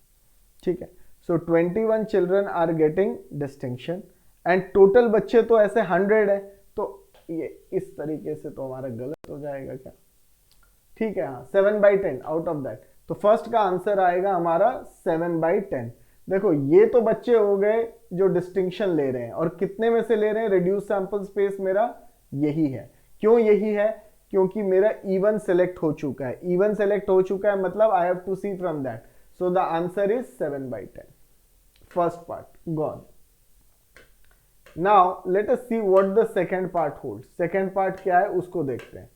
ठीक है। So 21 children are getting distinction and total बच्चे तो ऐसे 100 है, तो ये इस तरीके से तो हमारा गलत हो जाएगा क्या, ठीक है। हाँ 7/10 आउट ऑफ दैट, तो फर्स्ट का आंसर आएगा हमारा 7/10। देखो ये तो बच्चे हो गए जो डिस्टिंक्शन ले रहे हैं, और कितने में से ले रहे हैं, रिड्यूस सैंपल स्पेस मेरा यही है। क्यों यही है, क्योंकि मेरा इवन सेलेक्ट हो चुका है, इवन सेलेक्ट हो चुका है मतलब I have to see from that, so the answer is 7/10, first part gone. Now let us see what the second part holds. Second part क्या है उसको देखते हैं।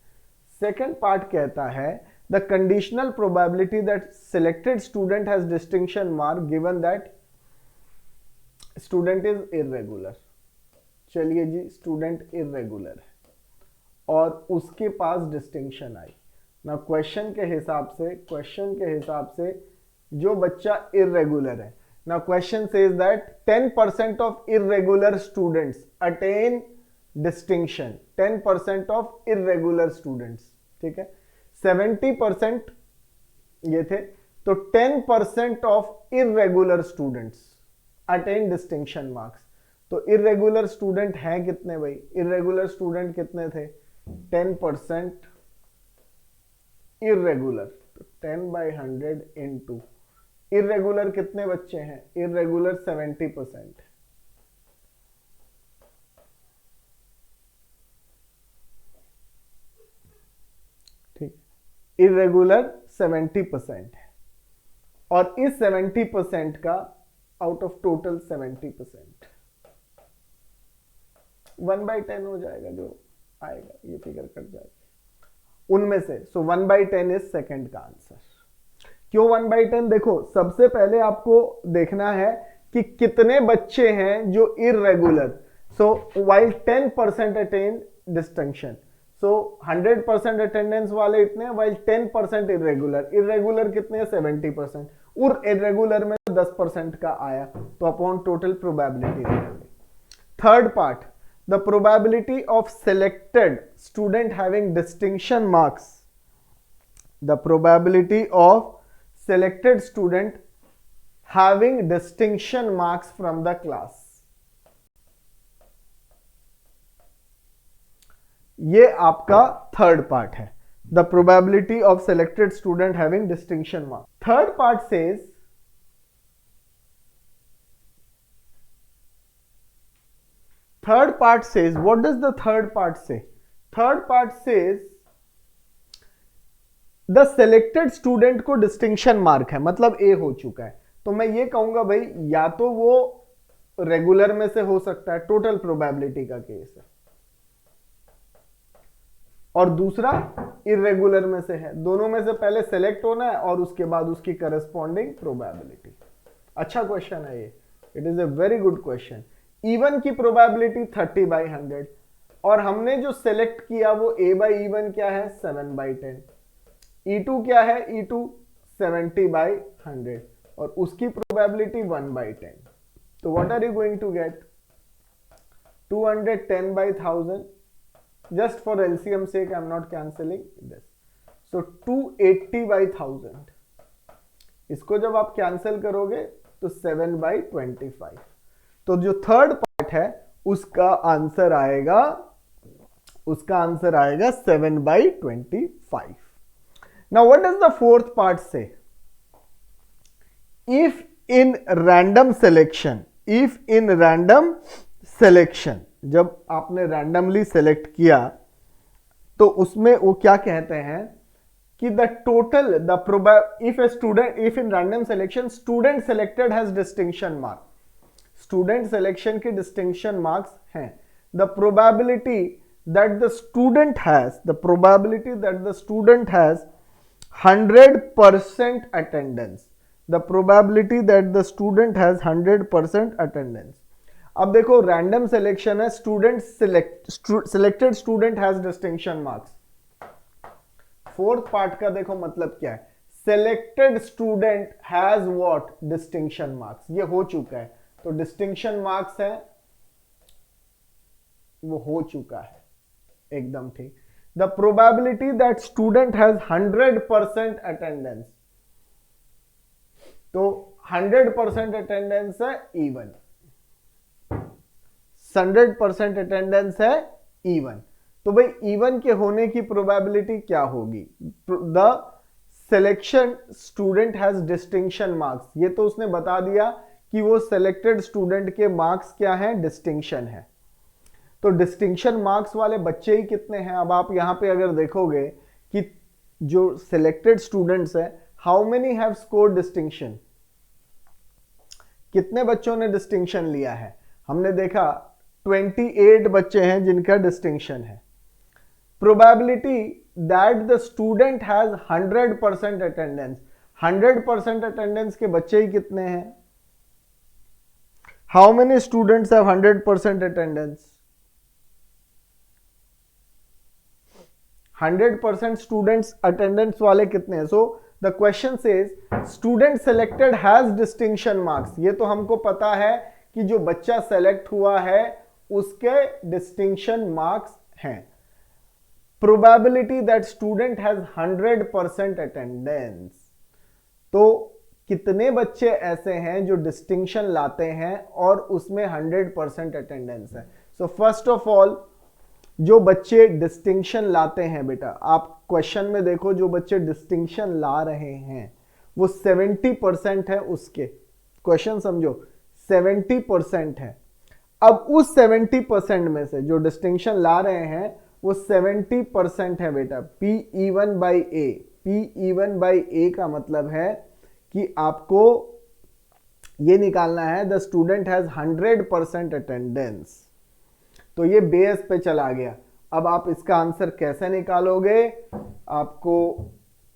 सेकंड पार्ट कहता है the conditional probability that selected student has distinction mark given that student is irregular. चलिए जी, student irregular है और उसके पास डिस्टिंक्शन आई ना, क्वेश्चन के हिसाब से जो बच्चा इर्रेगुलर है ना, question says that 10% of irregular students attain distinction, 10% of irregular students, ठीक है। 70% ये थे, तो 10% of irregular students attain distinction marks. तो इर्रेगुलर स्टूडेंट हैं कितने भाई, इर्रेगुलर स्टूडेंट कितने थे, 10% इर्रेगुलर, तो 10/100 इंटू इर्रेगुलर कितने बच्चे हैं, इर्रेगुलर 70%, ठीक, इर्रेगुलर 70% है, और इस 70% का आउट ऑफ टोटल 70% 1/10 हो जाएगा, जो आएगा ये फिगर कट जाएगी उनमें से। सो 1/10 इज सेकंड का आंसर। क्यों 1/10, देखो सबसे पहले आपको देखना है कि कितने बच्चे हैं जो irregular. So while 10% attain distinction, so 100% attendance वाले इतने, व्हाइल 10% इर्रेगुलर कितने हैं, 70%, और इर्रेगुलर में 10% का आया, तो अपॉन टोटल प्रोबेबिलिटी देंगे। Third part, the probability of selected student having distinction marks, the probability of selected student having distinction marks from the class, ये आपका थर्ड पार्ट है, the probability of selected student having distinction marks. Third part says what does the third part say? Third part says the selected student को distinction mark है, मतलब A हो चुका है, तो मैं ये कहूंगा भाई या तो वो रेगुलर में से हो सकता है, टोटल प्रोबेबिलिटी का केस है, और दूसरा इर्रेगुलर में से है। दोनों में से पहले सेलेक्ट होना है और उसके बाद उसकी करस्पॉन्डिंग प्रोबेबिलिटी। अच्छा क्वेश्चन है ये, it is a very good question. Even की प्रोबेबिलिटी 30/100, और हमने जो सेलेक्ट किया वो A/E1 क्या है, 7/10, E2 क्या है, E2 70/100, और उसकी प्रोबेबिलिटी 1/10, तो what are you going to get, 210/1000, just for LCM sake I am not cancelling this, so 280/1000, इसको जब आप कैंसिल करोगे तो 7/25, तो जो थर्ड पार्ट है उसका आंसर आएगा 7/25। Now what does the fourth part से, इफ इन रैंडम सिलेक्शन, जब आपने रैंडमली सेलेक्ट किया तो उसमें वो क्या कहते हैं कि if in random selection student selected has distinction mark, student selection के डिस्टिंक्शन मार्क्स हैं, the probability that the student has 100% attendance, the probability that the student has 100% attendance. अब देखो रैंडम सिलेक्शन है, selected student has distinction marks. Fourth part का देखो मतलब क्या है, selected student has what, distinction marks. ये हो चुका है, तो डिस्टिंक्शन मार्क्स है वो हो चुका है, एकदम ठीक। The probability that student has 100% attendance, तो 100% अटेंडेंस है इवन, 100% अटेंडेंस है इवन। तो भाई इवन के होने की प्रोबेबिलिटी क्या होगी, the selection student has distinction marks, ये तो उसने बता दिया कि वो सिलेक्टेड स्टूडेंट के मार्क्स क्या है, डिस्टिंक्शन है। तो डिस्टिंक्शन मार्क्स वाले बच्चे ही कितने हैं। अब आप यहां पे अगर देखोगे कि जो सिलेक्टेड स्टूडेंट्स है, how many have scored distinction, कितने बच्चों ने डिस्टिंक्शन लिया है। हमने देखा 28 बच्चे हैं जिनका डिस्टिंक्शन है। Probability that the student has 100% attendance, 100% attendance के बच्चे ही कितने हैं। How many students have 100% attendance, 100% students attendance वाले कितने हैं। So the question says student selected has distinction marks. ये तो हमको पता है कि जो बच्चा सेलेक्ट हुआ है उसके डिस्टिंक्शन मार्क्स हैं। Probability that student has 100% attendance, तो कितने बच्चे ऐसे हैं जो डिस्टिंक्शन लाते हैं और उसमें 100% अटेंडेंस है। सो फर्स्ट ऑफ ऑल जो बच्चे डिस्टिंक्शन लाते हैं, बेटा आप क्वेश्चन में देखो, जो बच्चे डिस्टिंक्शन ला रहे हैं वो 70% है, उसके क्वेश्चन समझो 70% है। अब उस 70% में से जो डिस्टिंक्शन ला रहे हैं वो 70% है बेटा P(E1/A). P(E1/A) का मतलब है कि आपको ये निकालना है द स्टूडेंट हैज 100% अटेंडेंस। तो ये बेस पे चला गया। अब आप इसका आंसर कैसे निकालोगे, आपको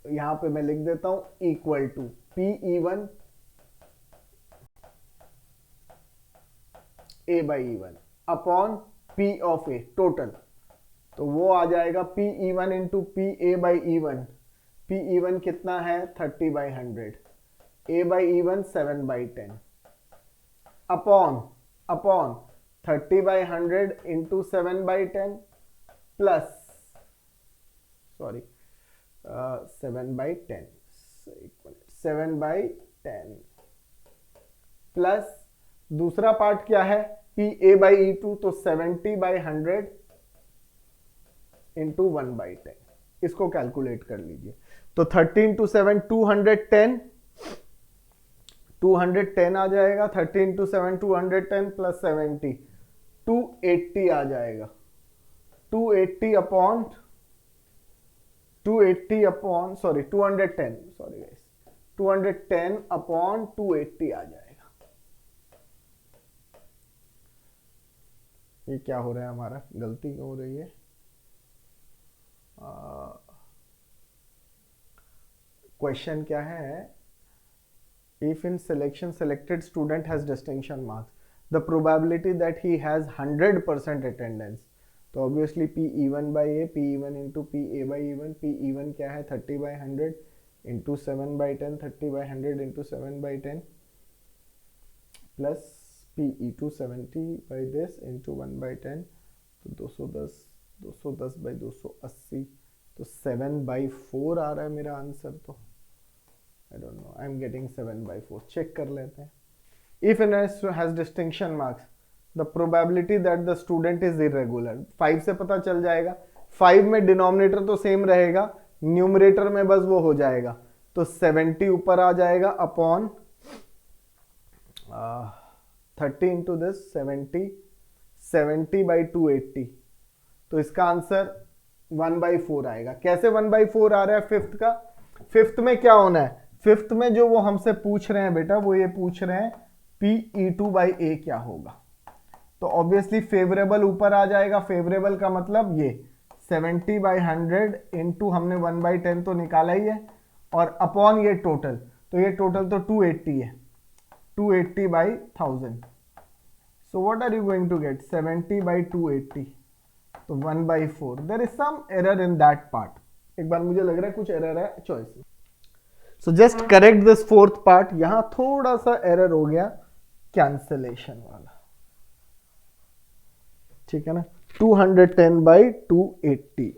यहां पे मैं लिख देता हूं equal to P(E1)A/E1 upon P of A total. तो वो आ जाएगा P(E1) इंटू PA/E1। P(E1) कितना है 30/100, A/E1 7/10 upon 30/100 into 7/10 plus 7/10 plus दूसरा पार्ट क्या है PA/E2, तो 70/100 इंटू 1/10, इसको कैलकुलेट कर लीजिए। तो 30 into 7 210 आ जाएगा। 30 into 7 210 प्लस 70 280 आ जाएगा। 210 अपॉन 280 आ जाएगा। ये क्या हो रहा है, हमारा गलती हो रही है। क्वेश्चन क्या है, if in selection selected student has distinction marks, the probability that he has 100% attendance, तो obviously P(E1/A), P(E1) into PA/E1, P(E1) क्या है 30/100 into 7/10, 30/100 into 7/10 plus PE2 70 by this into 1/10, तो 210/280, तो 7/4 आ रहा है मेरा आंसर। तो I don't know, I'm getting 7/4। Check कर लेते हैं। If an has distinction marks, the probability that the student is irregular, 5 से पता चल जाएगा। 5 में डिनोमिनेटर तो सेम रहेगा, न्यूमरेटर में बस वो हो जाएगा। तो 70 ऊपर आ जाएगा अपॉन 30 इंटू दिस 70/280, तो इसका आंसर 1/4 आएगा। कैसे 1/4 आ रहा है फिफ्थ का, फिफ्थ में क्या होना है, फिफ्थ में जो वो हमसे पूछ रहे हैं बेटा, वो ये पूछ रहे हैं P(E2/A) क्या होगा। तो ऑब्वियसली फेवरेबल ऊपर आ जाएगा। फेवरेबल का मतलब ये 70/100 इंटू हमने 1/10 तो निकाला ही है, और अपॉन ये टोटल। तो ये टोटल तो 280 है, 280 by 1000. So what are you going to get? 70 by 280. तो 1/4. There is some error in that part. एक बार मुझे लग रहा है कुछ एरर है choice. So just correct this fourth part. यहां थोड़ा सा एरर हो गया कैंसलेशन वाला. ठीक है ना. 210 by 280.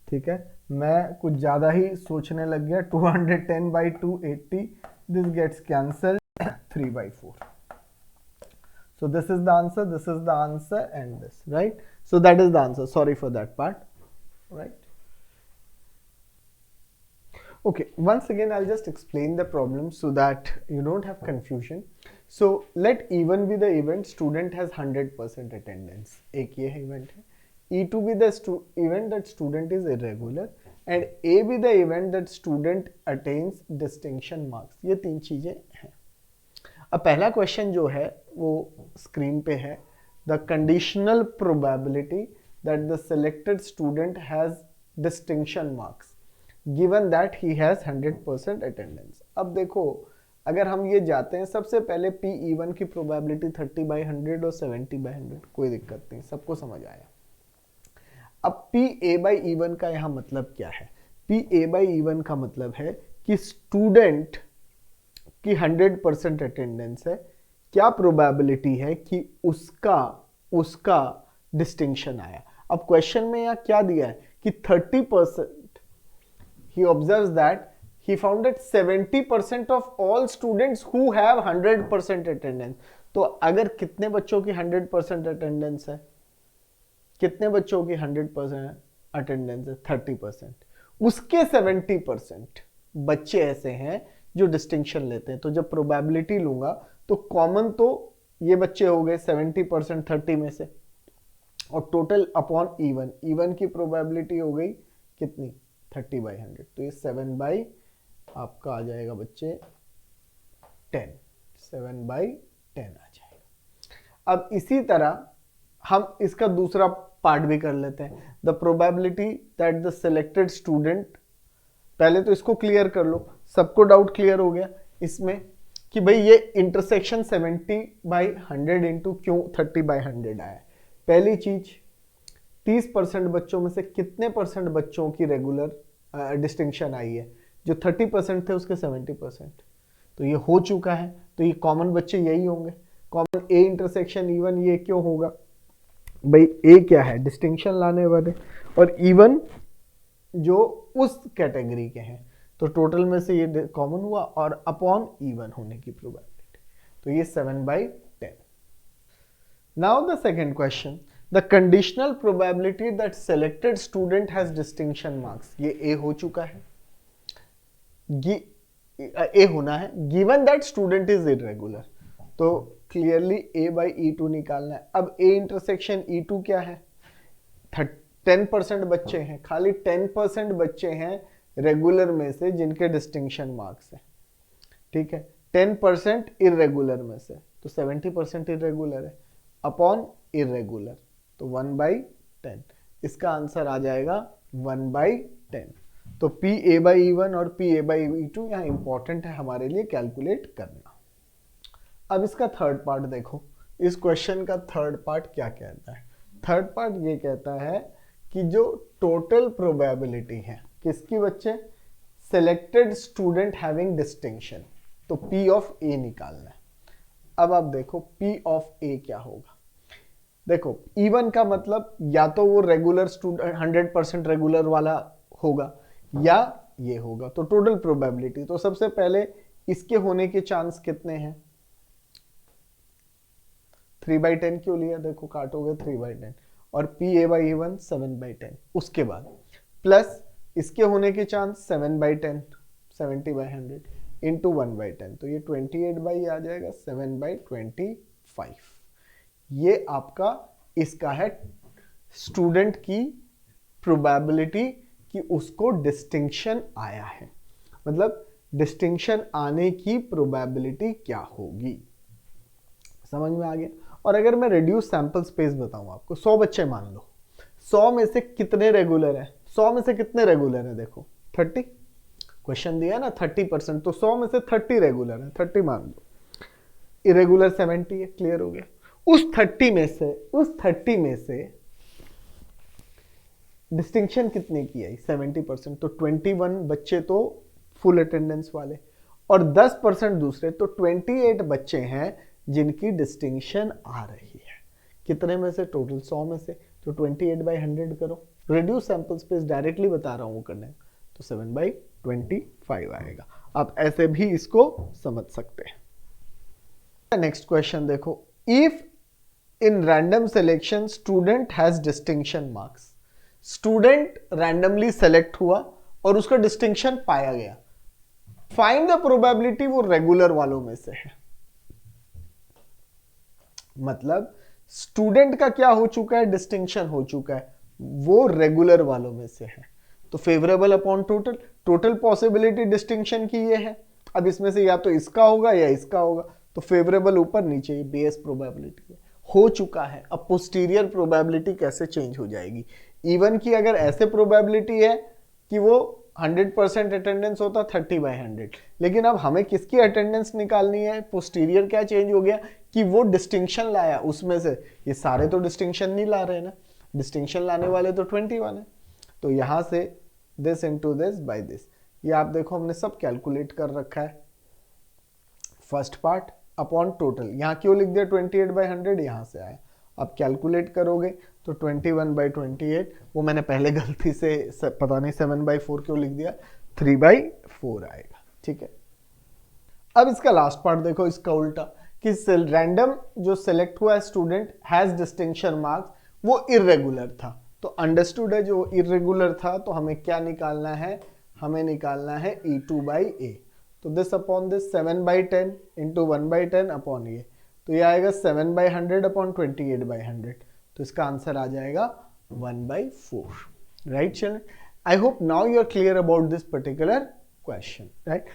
ठीक है, मैं कुछ ज्यादा ही सोचने लग गया. 210 by 280. This gets cancelled. 3/4. So this is the answer, this is the answer, and this, right? So that is the answer. Sorry for that part, right? Okay, once again I'll just explain the problem so that you don't have confusion. So let E1 be the event student has 100% attendance. एक ये event है. E2 be the event that student is irregular, and A be the event that student attains distinction marks. ये तीन चीजें हैं. अब पहला question जो है वो स्क्रीन पे है. The conditional probability that the selected student has distinction marks given that he has 100% attendance. अब देखो, अगर हम ये जाते हैं, सबसे पहले PE1 की प्रोबेबिलिटी 30/100 और 70/100, कोई दिक्कत नहीं, सबको समझ आया. अब PA/E1 का यहाँ मतलब क्या है? PA/E1 का मतलब है कि स्टूडेंट की 100% अटेंडेंस है, क्या प्रोबेबिलिटी है कि उसका डिस्टिंक्शन आया. अब क्वेश्चन में यहाँ क्या दिया है कि 30%. He observes that he found that 70% of all students who have 100% attendance. तो अगर कितने बच्चों की 100% अटेंडेंस है, कितने बच्चों की 100% अटेंडेंस है? 30%. उसके 70% बच्चे ऐसे हैं जो डिस्टिंक्शन लेते हैं. तो जब प्रोबेबिलिटी लूंगा तो कॉमन तो ये बच्चे हो गए 70% 30 में से, और टोटल अपॉन E1 की प्रोबेबिलिटी हो गई कितनी? 30/100. तो ये 7 आपका आ जाएगा बच्चे 10. 7/10 आ जाएगा. अब इसी तरह हम इसका दूसरा पार्ट भी कर लेते हैं. The probability that the selected student, पहले तो इसको क्लियर कर लो. सबको डाउट क्लियर हो गया इसमें कि भाई ये इंटरसेक्शन 70/100 इंटू क्यों 30/100 आया. पहली चीज, 30% बच्चों में से कितने परसेंट बच्चों की रेगुलर डिस्टिंक्शन आई है? जो 30% थे उसके 70%. तो ये हो चुका है, तो ये कॉमन बच्चे यही होंगे. कॉमन A इंटरसेक्शन E1, ये क्यों होगा भाई? A क्या है? डिस्टिंक्शन लाने वाले, और E1 जो उस कैटेगरी के हैं. तो टोटल में से ये कॉमन हुआ और अपॉन E1 होने की प्रोबेबिलिटी. तो ये 7/10. Now the second question, the conditional probability that selected student has distinction marks. ये A हो चुका है, A होना है. Given that student is irregular, तो क्लियरली A/E2 निकालना है. अब A इंटरसेक्शन E2 क्या है? 10% बच्चे हैं, खाली 10% बच्चे हैं रेगुलर में से जिनके डिस्टिंक्शन मार्क्स है. ठीक है, 10% इरेगुलर में से, तो 70% इरेगुलर है अपॉन इरेगुलर, तो 1/10. इसका आंसर आ जाएगा 1/10. तो PA/E1 और PA/E2 यहाँ इंपॉर्टेंट है हमारे लिए कैलकुलेट करना. अब इसका थर्ड पार्ट देखो. इस क्वेश्चन का थर्ड पार्ट क्या कहता है? थर्ड पार्ट ये कहता है कि जो टोटल प्रोबेबिलिटी है किसकी बच्चे? सेलेक्टेड स्टूडेंट हैविंग डिस्टिंक्शन, तो P ऑफ A निकालना है. अब आप देखो P ऑफ A क्या होगा. देखो E1 का मतलब या तो वो रेगुलर स्टूडेंट 100% रेगुलर वाला होगा या ये होगा. तो टोटल प्रोबेबिलिटी, तो सबसे पहले इसके होने के चांस कितने हैं? 3/10 क्यों लिया? देखो काटोगे 3/10, और PA/E1 7/10. उसके बाद प्लस इसके होने के चांस 7/10, 70/100 इंटू 1/10, तो ये 28 आ जाएगा 7/25. ये आपका इसका है स्टूडेंट की प्रोबेबिलिटी कि उसको डिस्टिंक्शन आया है, मतलब डिस्टिंक्शन आने की प्रोबेबिलिटी क्या होगी. समझ में आ गया. और अगर मैं रिड्यूस सैंपल स्पेस बताऊं आपको, 100 बच्चे मान लो, 100 में से कितने रेगुलर है? 100 में से कितने रेगुलर है? देखो 30, क्वेश्चन दिया ना 30%, तो 100 में से 30 रेगुलर है, 30 मान लो, इरेगुलर 70 है। क्लियर हो गया। उस 30 में से डिस्टिंक्शन कितने की आई? 70%, तो 21 बच्चे तो फुल अटेंडेंस वाले और 10% दूसरे, तो 28 बच्चे हैं जिनकी डिस्टिंक्शन आ रही है। कितने में से? टोटल 100 में से। तो 28/100 करो, रिड्यूस सैंपल स्पेस डायरेक्टली बता रहा हूं करने, तो 7/25 आएगा। आप ऐसे भी इसको समझ सकते हैं। नेक्स्ट क्वेश्चन देखो, if in random selection student has distinction marks, student randomly select हुआ और उसका डिस्टिंक्शन पाया गया, फाइंड द प्रोबेबिलिटी वो रेगुलर वालों में से है। मतलब स्टूडेंट का क्या हो चुका है? डिस्टिंक्शन हो चुका है, वो रेगुलर वालों में से है। तो favourable upon total, total possibility distinction की ये है। अब इसमें से या तो इसका होगा या इसका होगा, तो फेवरेबल ऊपर नीचे, ये बेस प्रोबेबिलिटी हो चुका है। अब पोस्टीरियर प्रोबेबिलिटी कैसे चेंज हो जाएगी? इवन की अगर ऐसे प्रोबेबिलिटी है कि वो 100% अटेंडेंस होता 30/100, लेकिन अब हमें किसकी अटेंडेंस निकालनी है? पोस्टीरियर क्या चेंज हो गया कि वो डिस्टिंक्शन लाया उसमें से। ये सारे तो डिस्टिंक्शन नहीं ला रहे ना, डिस्टिंक्शन लाने वाले तो 21 है। तो यहां से this into this by this, ये आप देखो हमने सब कैलकुलेट कर रखा है। फर्स्ट पार्ट अपॉन टोटल, यहां क्यों लिख दिया 28/100? यहां से आया। अब कैलकुलेट करोगे तो 21/28, वो मैंने पहले गलती से पता नहीं 7/4 क्यों लिख दिया, 3/4 आएगा। ठीक है। अब इसका लास्ट पार्ट देखो, इसका उल्टा कि रैंडम जो सिलेक्ट हुआ स्टूडेंट हैज डिस्टिंक्शन मार्क्स, वो इरेगुलर था। तो अंडरस्टूड है, जो इरेगुलर था तो हमें क्या निकालना है? हमें निकालना है E2/A। तो this upon this 7/10 into 1/10 upon ये, तो ये आएगा 7/100 अपॉन 28/100। तो इसका आंसर आ जाएगा 1/4। Right children, I hope now you are clear about this particular question, right?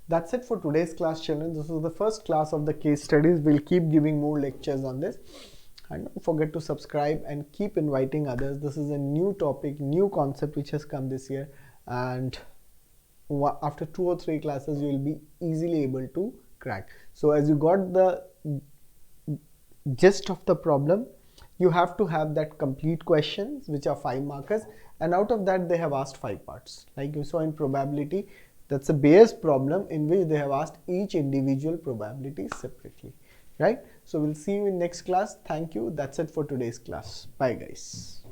That's it for today's class, children. This is the first class of the case studies. We'll keep giving more lectures on this. And don't forget to subscribe and keep inviting others. This is a new topic, new concept which has come this year. And after 2 or 3 classes, you will be easily able to crack. So as you got the gist of the problem, you have to have that complete questions, which are 5 markers. And out of that, they have asked 5 parts. Like you saw in probability, that's a base problem in which they have asked each individual probability separately, right? So we'll see you in next class. Thank you. That's it for today's class. Bye guys.